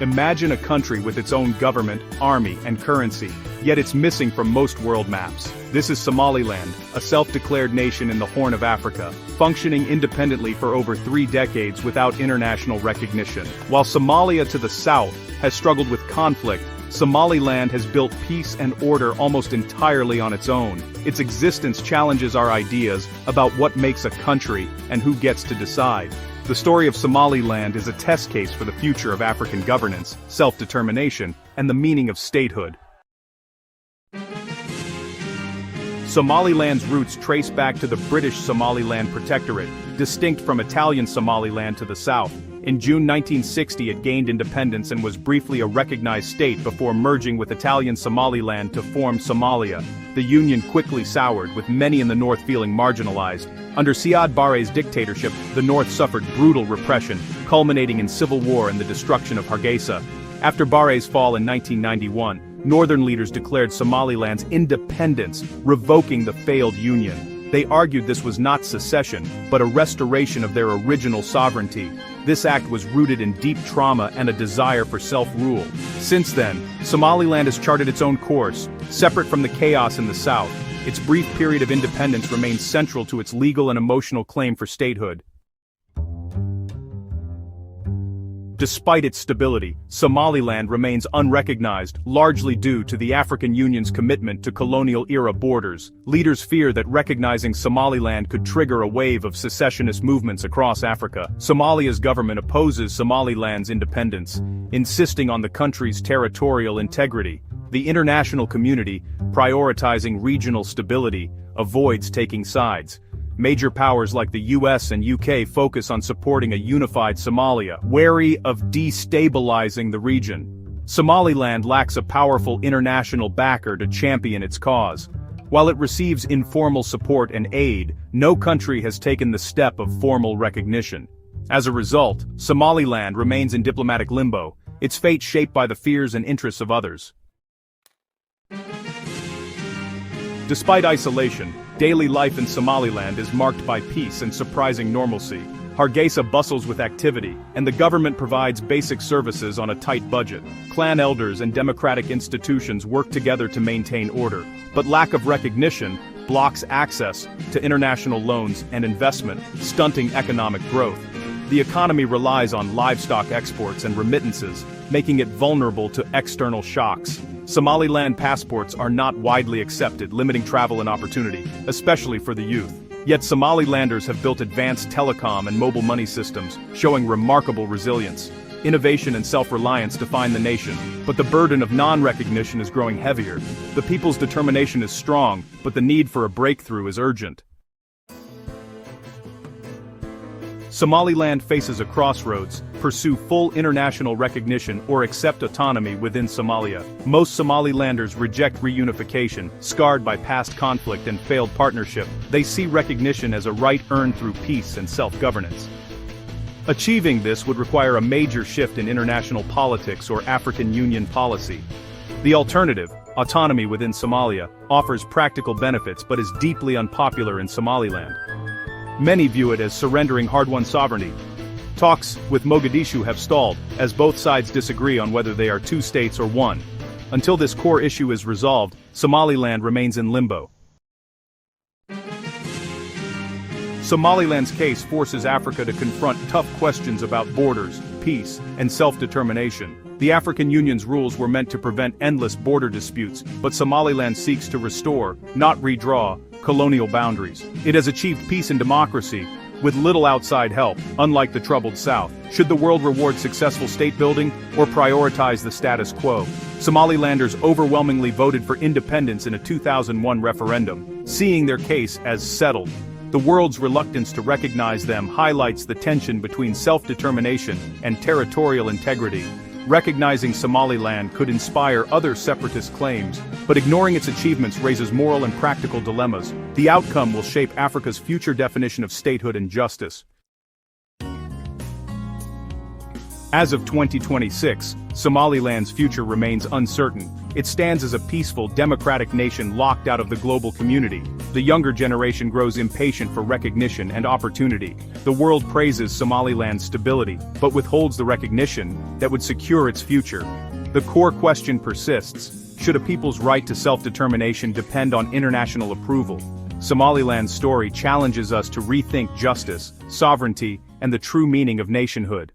Imagine a country with its own government, army, and currency, yet it's missing from most world maps. This is Somaliland, a self-declared nation in the Horn of Africa, functioning independently for over 3 decades without international recognition. While Somalia to the south has struggled with conflict, Somaliland has built peace and order almost entirely on its own. Its existence challenges our ideas about what makes a country and who gets to decide. The story of Somaliland is a test case for the future of African governance, self-determination, and the meaning of statehood. Somaliland's roots trace back to the British Somaliland Protectorate, distinct from Italian Somaliland to the south. In June 1960 it gained independence and was briefly a recognized state before merging with Italian Somaliland to form Somalia. The union quickly soured, with many in the north feeling marginalized. Under Siad Barre's dictatorship, the north suffered brutal repression, culminating in civil war and the destruction of Hargeisa. After Barre's fall in 1991, northern leaders declared Somaliland's independence, revoking the failed union. They argued this was not secession, but a restoration of their original sovereignty. This act was rooted in deep trauma and a desire for self-rule. Since then, Somaliland has charted its own course, separate from the chaos in the south. Its brief period of independence remains central to its legal and emotional claim for statehood. Despite its stability, Somaliland remains unrecognized, largely due to the African Union's commitment to colonial-era borders. Leaders fear that recognizing Somaliland could trigger a wave of secessionist movements across Africa. Somalia's government opposes Somaliland's independence, insisting on the country's territorial integrity. The international community, prioritizing regional stability, avoids taking sides. Major powers like the US and UK focus on supporting a unified Somalia, wary of destabilizing the region. Somaliland lacks a powerful international backer to champion its cause. While it receives informal support and aid, no country has taken the step of formal recognition. As a result, Somaliland remains in diplomatic limbo, its fate shaped by the fears and interests of others. Despite isolation, daily life in Somaliland is marked by peace and surprising normalcy. Hargeisa bustles with activity, and the government provides basic services on a tight budget. Clan elders and democratic institutions work together to maintain order, but lack of recognition blocks access to international loans and investment, stunting economic growth. The economy relies on livestock exports and remittances, making it vulnerable to external shocks. Somaliland passports are not widely accepted, limiting travel and opportunity, especially for the youth. Yet Somalilanders have built advanced telecom and mobile money systems, showing remarkable resilience. Innovation and self-reliance define the nation, but the burden of non-recognition is growing heavier. The people's determination is strong, but the need for a breakthrough is urgent. Somaliland faces a crossroads: pursue full international recognition or accept autonomy within Somalia. Most Somalilanders reject reunification, scarred by past conflict and failed partnership. They see recognition as a right earned through peace and self-governance. Achieving this would require a major shift in international politics or African Union policy. The alternative, autonomy within Somalia, offers practical benefits but is deeply unpopular in Somaliland. Many view it as surrendering hard-won sovereignty. Talks with Mogadishu have stalled, as both sides disagree on whether they are 2 states or 1. Until this core issue is resolved, Somaliland remains in limbo. Somaliland's case forces Africa to confront tough questions about borders, peace, and self-determination. The African Union's rules were meant to prevent endless border disputes, but Somaliland seeks to restore, not redraw, colonial boundaries. It has achieved peace and democracy, with little outside help, unlike the troubled South. Should the world reward successful state building, or prioritize the status quo? Somalilanders overwhelmingly voted for independence in a 2001 referendum, seeing their case as settled. The world's reluctance to recognize them highlights the tension between self-determination and territorial integrity. Recognizing Somaliland could inspire other separatist claims, but ignoring its achievements raises moral and practical dilemmas. The outcome will shape Africa's future definition of statehood and justice. As of 2026, Somaliland's future remains uncertain. It stands as a peaceful, democratic nation locked out of the global community. The younger generation grows impatient for recognition and opportunity. The world praises Somaliland's stability, but withholds the recognition that would secure its future. The core question persists: should a people's right to self-determination depend on international approval? Somaliland's story challenges us to rethink justice, sovereignty, and the true meaning of nationhood.